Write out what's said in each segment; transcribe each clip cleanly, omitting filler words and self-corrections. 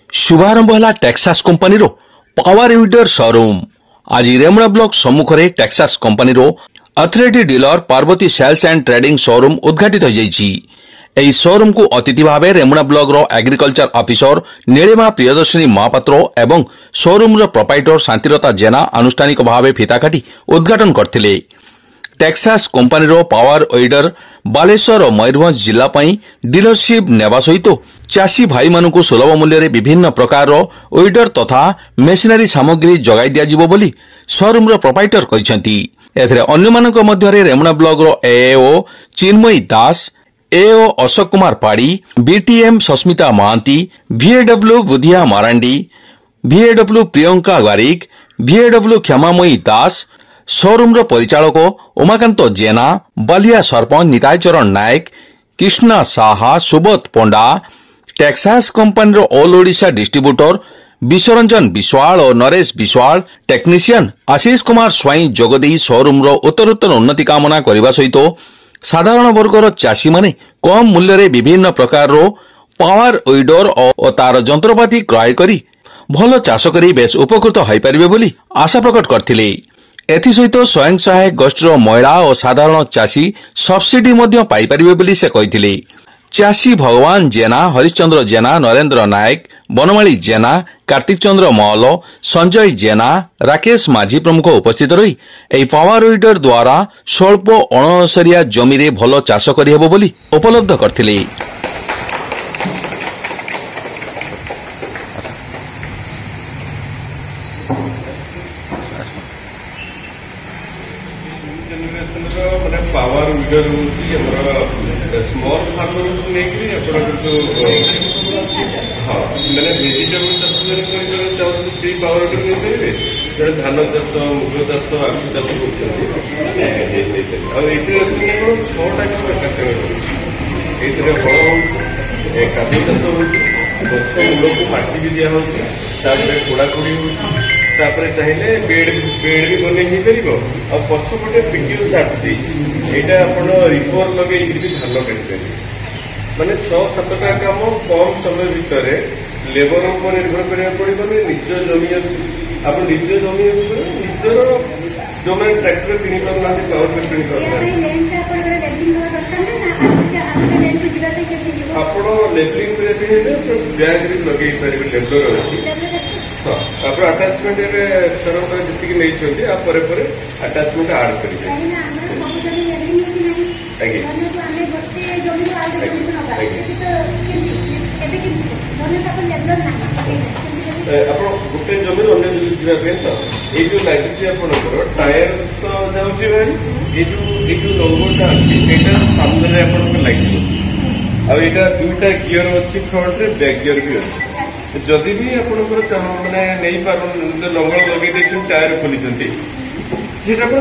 शुभारंभ है Texas company रो पावर यूडर शोरूम। आज रेमुणा ब्लॉक सम्मुख में टेक्सास कंपनी रो authority dealer Parvati sales and trading showroom उद्घाटित हो जाइछि। एही शोरूम को अतिथि भावे रेमुणा ब्लॉक रो एग्रीकल्चर ऑफिसर नीलिमा प्रियदर्शिनी महापात्र एवं शोरूम रो प्रोप्राइटर शांतिलता जेना आनुष्ठानिक भावे फीता काटी उद्घाटन करथिले। टेक्सास कंपनी रो पावर ओइडर बालेश्वर और मयूरभंज जिला पई डीलरशिप नेवा सहित चाषी भाई मानकु सुलभ मूल्य रे विभिन्न प्रकार ओइडर तथा मेसिनरी सामग्री जगाई दिया जिवो बोली शोरूम रो प्रोप्राइटर कहिसेंती। एथरे अन्य मानक मध्य रे रेमुणा ब्लॉक रो एओ चिन्मयी दास, एओ अशोक कुमार पाड़ी, बीटीएम सस्मिता महांती, वीएडब्ल्यू बुधिया मारांडी, वीएडब्ल्यू प्रियंका वारिक, वीएडब्ल्यू क्षमामयी दास, शोरूम रो परिचालक उमाकांत जेना, बालिया सरपंच निताय चरण नायक, कृष्णा साहा, सुबोध पंडा, टेक्सास कंपनी रो ऑल ओडिशा डिस्ट्रीब्यूटर विश्वरंजन विश्वाल और नरेश विश्वाल, टेक्नीशियन आशीष कुमार स्वाई जोगदी शोरूम रो उत्तरोत्तर उन्नति कामना करने सहित साधारण वर्गर चाषी माने कम मूल्य रे विभिन्न प्रकार रो पावर ओइडर और तार जंत्रपाति क्रय करी भल चाष करी बेस उपकृत होई परिबे बोली आशा प्रकट करथिले। एथि सहित स्वयं सहायक गोष्ठीर महिला और साधारण चाषी सब्सिडी मध्य पाई परिबे बोली से कहिथिले। चाषी भगवान जेना, हरिश्चंद्र जेना, नरेंद्र नायक, बनमाली जेना, कार्तिक चंद्र महल, संजय जेना, राकेश माझी प्रमुख उपस्थित रही एही पावर ओइडर द्वारा स्वल्प अणसरिया जमी रे भल चाष करि हेबो बोली उपलब्ध करथिले। पावर वीडर हूँ स्मॉल फार्मर को लेकर हाँ मैंने भेजिटेबल चाष चाहूँ से पावर वीडर नहीं पारे जो धान चाष, मुग चाष, आलू चाष कर छटा कैटेगरी ये हल हो कादु चाष हो गछ मूल को माटी भी दिया खोड़ाखोड़ी हो चाहिए बेड भी बन पछपटे पिक्यू सार्ट यहाँ आप रिपर लगे भी धान काटि माने 6-7टा काम कम समय भितर लेबर उपर निर्भर करा पड़े। निज जमी अच्छी आप निज जमी निजर जो मैंने ट्रैक्टर किणी पारना पावर टिलर किणी पारना आप लेबलिंग ब्याग लगे पारे लेबलर अच्छी हाँ आप आटाचमेंट सरकार जी नहीं आटाचमेंट आड करेंगे। आप गोटे जमी अन्य तो ये जो लगे टायर तो जाऊँगी भाई ये जो नंबरटा अच्छी सामने आप लगे आईटा 2टा गियर अच्छी फ्रंट रे बैक गियर भी अच्छी जदि भी आपंकर मैंने नहीं पार लंगर लगे टायर खोली चल जापर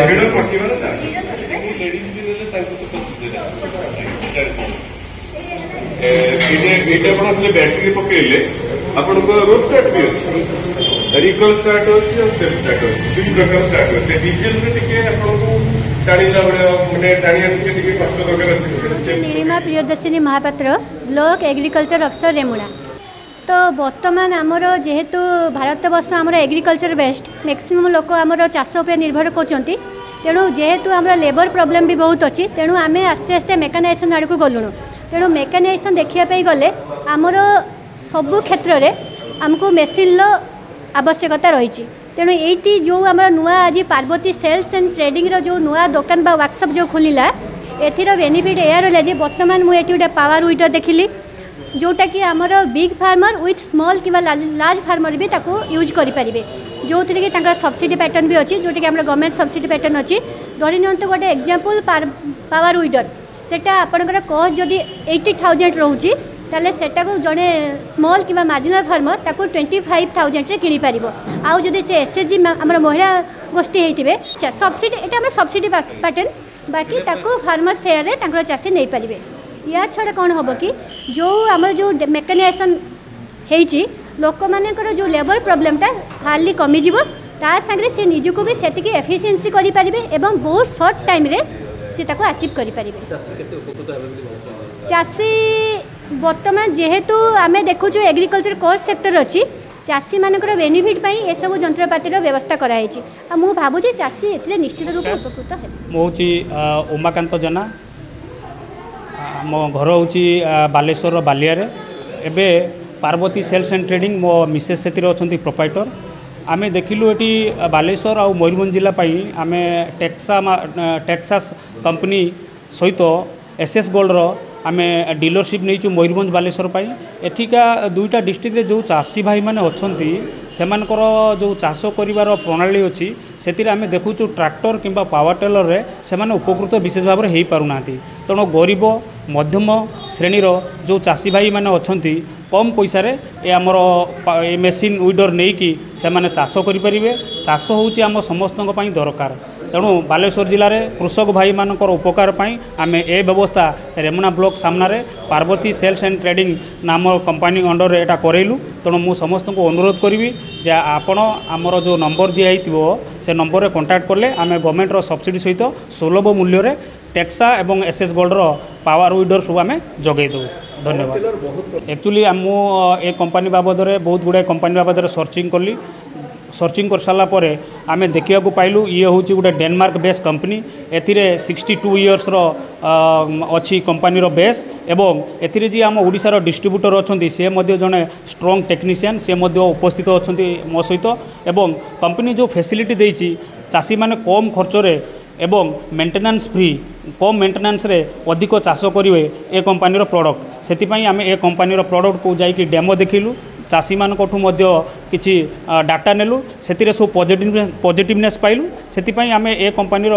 हिड़ काटब ना चल हिड़ कटार लेडीज भी बैटरी पकड़े आप रोड स्टार्ट भी अच्छे रिकल स्टार्ट अच्छी और सेल्फ स्टार्ट अच्छी 2 प्रकार स्टार्ट अच्छे diesel Nilima Priyadarshini Mahapatra block agriculture officer Remuna. तो बर्तमान आमर जेहेतु भारत वर्ष आमर एग्रीकल्चर बेस्ट मैक्सिमम लोक आमर चाष उपर निर्भर करछंती तेणु जेहेतु आमर लेबर प्रॉब्लम भी बहुत अच्छी तेणु आम आस्ते आस्ते मेकानाइजेशन आड़ को गलुणु। तेणु मेकानाइजेशन देखापी गले आमर सबु क्षेत्र में आमको मेसीन आवश्यकता रही। तेणु ये जो आम नुआ आज पार्वती सेल्स एंड ट्रेडिंग रो जो नुआ दुकान बा वर्कशॉप जो खोलिला एथिर बेनिफिट या रहा बर्तमान मुझे गोटे पावर वीडर देखिली जोटा कि आमर बिग फार्मर विथ स्मॉल कि लार्ज फार्मर भी ताको यूज करें जो थी कि सब्सिडी पैटर्न भी अच्छी जोटा कि गवर्नमेंट सब्सिडी पैटर्न अच्छी धरी नियंतु गोटे एग्जांपल पावर वीडर सेटा आपनकर कॉस्ट जदि 80,000 रोचे ताले सेटा को जड़े स्मॉल कि मार्जिनल फार्मर ताको 25,000 रे किनी पारिबो। आउ जदि से एसएचजी हमर महिला गोष्ठी होइतिबे सब्सिडी एटा हम सब्सिडी पैटर्न बाकी ताको फार्मर शेयर रे तांकर चाषी नहीं पारिबे। या छड़ा कौन हम कि जो आमर जो मेकानाइजेशन होइछि लोक मानकर जो लेबर प्रॉब्लमटा हार्ली कमिजिवो ता संगे से निजको भी सेतिके एफिशिएंसी करि पारिबे एवं बहुत शॉर्ट टाइम रे सी ताको अचीव करि परिबे। चासी वर्तमान जेहेतु आम देखु एग्रीकल्चर कोर्स सेक्टर अच्छी चाषी मानकर बेनिफिट पाई ए सब जंत्रपातिर व्यवस्था कराई आ मु भाबुची चाषी एथिरे निश्चित रूप उपकृत है। मो होची उमाकांत जेना मो घर होची बालेश्वर बालियारे एबे पार्वती सेल्स एंड ट्रेडिंग मो मिसेस सेतिर अछंती प्रोप्राइटर आमे देखिलु एटी बालेश्वर आ मयूरभंज जिला पाई आमे टेक्सास कंपनी सहित एसएस गोल्ड रो आमे डीलरशिप नहीं मयूरभंज बालेश्वर पाई एठिका दुईटा डिस्ट्रिक्ट रे जो चाषी भाई माने अछंती सेमानकर जो चाष करिवार प्रणाली अछि सेतिर आमे देखुचु ट्रैक्टर किंबा पावर टेलर रे सेमाने उपकृत विशेष भाव रे हेई पारुनांती तेणु गरीब मध्यम श्रेणीर जो चाषी भाई माने अछंती कम पैसा रे ए हमर ए मेसीन वीडर नहीं कि सेमाने चाष करि परिबे। चाष होउची हम समस्तक पई दरकार तेणु बालेश्वर जिले में कृषक भाई मानकर उपकार पाई आमे ए व्यवस्था रेमुना ब्लॉक सामने पार्वती सेल्स एंड ट्रेडिंग नाम कंपनी अंडर एटा करेलु तेणु मु समस्त को अनुरोध करी जे आपण आमर जो नंबर दिखाई से नंबर कांटेक्ट कले आमे गवर्नमेंट सब्सिडी सहित सुलभ मूल्य रे टेक्सा एवं एसएस गोल्ड रो पावर वीडर सब आमे जगै दो। धन्यवाद। एक्चुअली मु ए कंपनी बाबद बहुत गुड़ाए कंपनी बाबद सर्चिंग कली सर्चिंग कर सारा पर आमे देखा पाइलु ये हूँ गोटे डेनमार्क बेस कंपनी एथिरे 62 इयर्स अच्छी कंपनी बेस एवं एथिरे जी आम ओडिशार डिस्ट्रीब्यूटर अच्छा सी जड़े स्ट्रंग टेक्नीशियन सी उपस्थित अच्छा मो सहित एवं कंपनी जो फैसिलिटी देती चाषी माने कम खर्च एवं मेंटेनेंस फ्री कम मेंटेनेंस रे अधिक चाष करेंगे ए कंपनी प्रोडक्ट से आमे ए कंपनी प्रोडक्ट को जाइए डेमो देखिलु चाषी मान किसी डाटा नेलु से सब पॉजिटिवनेस पाइलु से आम ए कंपनी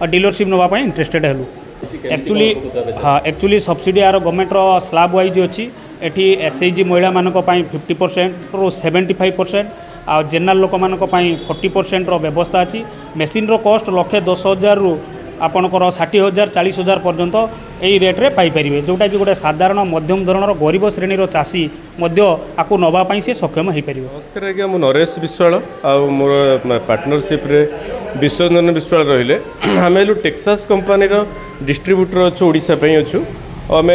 डीलरशिप नापी इंटरेस्टेड हेलु। एक्चुअली हाँ एक्चुअली सब्सिडी यार गवर्नमेंट स्लाब वाइज अच्छी एटी एसएचजी महिला मानक 50% रू 75% आ जेनराल लोक मानक 40% व्यवस्था अच्छी। मेसीन रो कॉस्ट 1,10,000 रु आपणकर 60,000 40,000 पर्यंत यही रेट्रे पाइपर जोटा कि गोटे साधारण मध्यम धरणर गरीब श्रेणीर चाषी आपको नापी सी सक्षम हो पार। नमस्कार आज्ञा मु नरेश विश्वाल आ मोर पार्टनरशिप रे विश्वरंजन विश्वाल रहिले आम टेक्सास कंपनीर डिस्ट्रीब्यूटर अच्छु ओडिशा पे अच्छु आम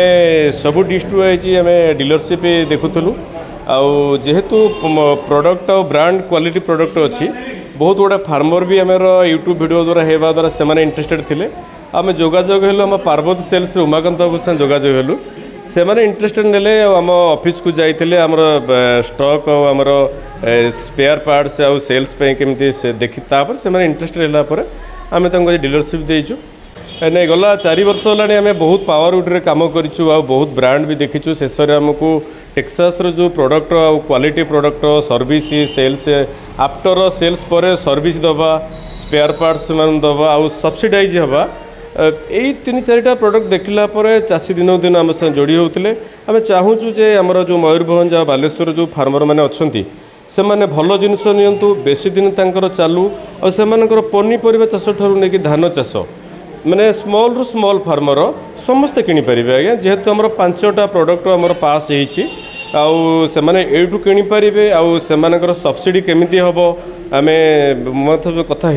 सब डिस्ट्रिक्ट वाइज आम डीलरशिप देखुलु जेहेतु प्रोडक्ट आ ब्रांड क्वालिटी प्रोडक्ट अच्छी बहुत गुड़ा फार्मर भी आम यूट्यूब वीडियो द्वारा हेबा द्वारा से इंटरेस्टेड थिले आम जोगाजोग हेलु आम पार्वती सेल्स उमाकांत बाबू से जोगाजोग हेलु से इंटरेस्टेड नेले आम ऑफिस को जाइए आमर स्टॉक आमर स्पेयर पार्ट्स आउ सेल्स पे केमती देखी तापर से इंटरेस्टेड है आम डीलरशिप देचु नहीं गला 4 वर्ष होलानी आम बहुत पावर वुड रे काम करिछु आ बहुत ब्रांड भी देखिछु शेष आमको टेक्सास रो जो प्रोडक्ट आ quality product service sales after sales पर सर्विस दबा स्पेयर पार्ट्स मान दबा आ सब्सिडाइज हवा यही 3-4टा प्रोडक्ट देखला पर चाषी दिन दिन आम जोड़ी होते आम चाहूँ जे आमर जो मयूरभंज आ बालेश्वर जो फार्मर मैंने अच्छा से मैंने भल जिनस नियंतु बेसी दिन तांकर चालू और से पनीपरिया चाष ठारू नहीं धान चाष मैंने स्मॉल रु स्मॉल फार्मर समस्ते किनीपर आज्ञा जेहेतु आम 5टा प्रोडक्ट आम पास होठू किनीपर आर सब्सिडी केमी हम आम कथा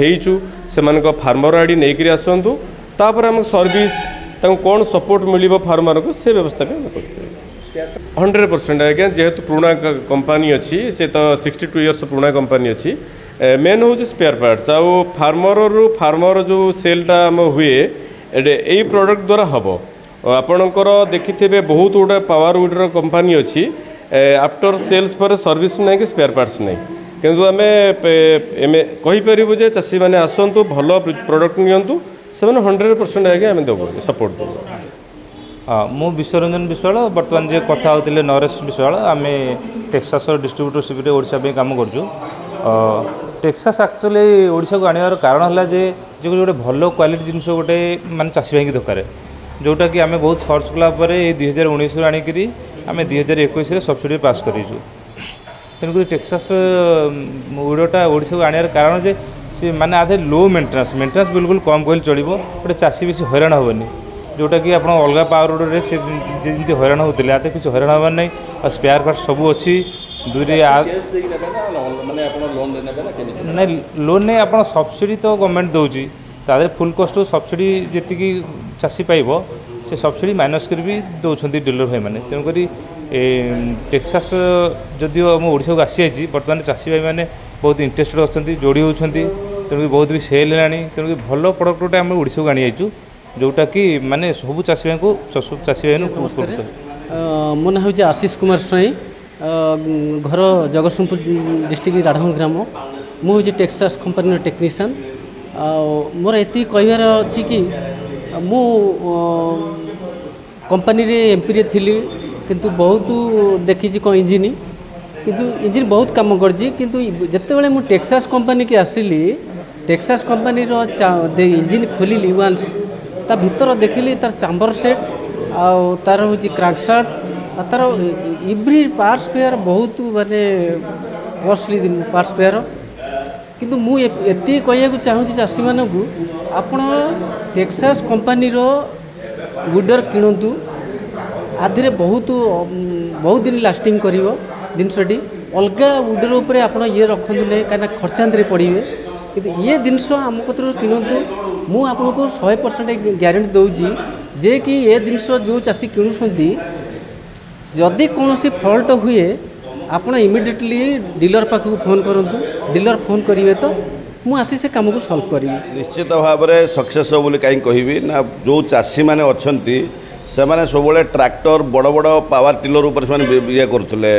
से फार्मर आड़ी नहीं आसतु तापर आम सर्विस कौन सपोर्ट मिल फार्मर को से व्यवस्था भी आम कर 100% आज्ञा जेहेतु पुराना कंपनी अच्छी से तो 62 इयर्स पुराना कंपनी अच्छी मेन हूँ स्पेयर पार्ट्स आउ फार्मर जो सेलटा आम हुए यही प्रोडक्ट द्वारा हम आपणकर देखिथे बहुत गुड़ा पावर वुडर कंपनी अच्छी आफ्टर सेल्स पर सर्विस ना कि स्पेयर पार्ट्स नहीं किंतु आम कहीपर जे चाषी मैंने आसतु भल प्रोडक्ट नियंतु से 100% आज्ञा आम देव सपोर्ट देव। हाँ मु विश्वरंजन विश्वाल बर्तमान जे कथा होते नरेश विश्वाल आम टेक्सास डिस्ट्रीब्यूटरशिप ओडिशा पे काम करूँ। टेक्सास एक्चुअली ओडिशा को आनिबार कारण है जे गोटे भल क्वालिटी जिनस गोटे माने चाषी भाई दरकार जोटा कि आम बहुत सर्च कलापर 2019 आणिक आम 2021 सब्सिडी पास करूँ तेणुक टेक्सास वीडियोटा ओडिशा को आनिबार कारण जे सी माने आधे लो मेंटेनेंस बिल्कुल कम कहले चलो गोटे चाषी बेसी हैरान हेनी जोटा कि आप अलग पावर रोड से जमी हैरान होते आते किसी हैरान हबार नहीं और स्पेयर पार्ट सब अच्छी दूरी नहीं लोन नहीं आप सब्सिडी तो गवर्नमेंट दूसरी तादे फुल कॉस्ट सब्सिडी जी चाषी पाइब से सब्सिडी माइनस कर भी दौरान डीलर भाई मैंने तेणुक टेक्सास जदिव आम ओडिशा को आसी जाइए बर्तमान चाषी भाई मैंने बहुत इंटरेस्टेड अच्छा जोड़ी होती तेणुक बहुत भी सेल है तेणुक भल प्रडक्ट गोटे आम ओडिशा को आनी जाइए जोटा कि माने सब चाषी भाई को चाषी भाई मो ना हूँ आशीष कुमार स्वाई घर जगतसिंहपुर डिस्ट्रिक्ट राढ़व ग्राम मुझे टेक्सास कंपनी टेक्नीशियन मोर ये कहबार अच्छी कि मु कंपनी रे एमपी रे थिली किंतु बहुत देखी कौन इंजिन किंतु इंजिन बहुत काम करजी किंतु जितेबाला मु टेक्सास कंपनी की आसिली टेक्सास कंपनी रो इंजिन खोलिली वान्स ता भीतर देखिली तार चैम्बर सेट आउ तार हूँ क्रैंकशाफ्ट तार एवरी पार्ट्स पेयर बहुत माने कॉस्टली पार्ट्स पेयर किंतु मु एति कहया चाहूँगी चाषी मानक आपण टेक्सास कंपनी रो गुडर किणतु आधे बहुत बहुत दिन लास्टिंग करिवो जिनसटी अलग गुडर उपरे आपण ये रखु नहीं कहीं खर्चांतरे पड़े किंतु ये जिनस आम पत्र किणतु मु आपको 100% ग्यारंटी दूची जे कि ये जिनस जो चाषी किणुंट जदि कौन फल्ट हुए आपण इमिडिएटली डीलर पाखक फोन करूँ डीलर फोन करेंगे तो मुझे आसी से कम को सॉल्व करी निश्चित भाव में सक्सेस हो कहीं कहबी ना जो चाषी मैंने अच्छा से मैंने सब ट्रैक्टर बड़ बड़ पावर टिलर उपर ये करुले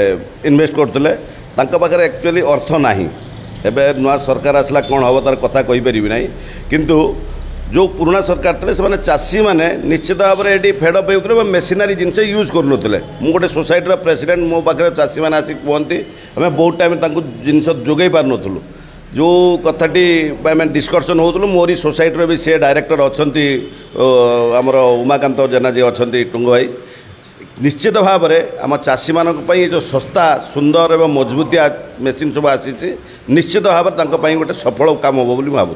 इन्वेस्ट करते पाखे एक्चुअली अर्थ ना एवं नुआ सरकार आसला कौन हम तार कथा कहीपरि ना किंतु जो पुराना सरकार थे से चाषी मैंने निश्चित भाव में ये फेडअप होते मेसीनारी जिनस यूज करुले मुझे गोटे सोसाइटी प्रेसिडेंट मो पाखे चाषी मैंने आसिक कहती आम बहुत टाइम जिनस जोगे पार नुँ जो कथाटी आम डिस्कसन होलु मोरी सोसाइटी भी सी डायरेक्टर अच्छा आमर उमाकांत जेना जी अच्छा टुंग भाई निश्चित भाव में आम चाषी मानी जो सस्ता सुंदर एवं मजबूतिया मेसीन सब आसी निश्चित भाव में गोटे सफल काम हम बोली भावुँ।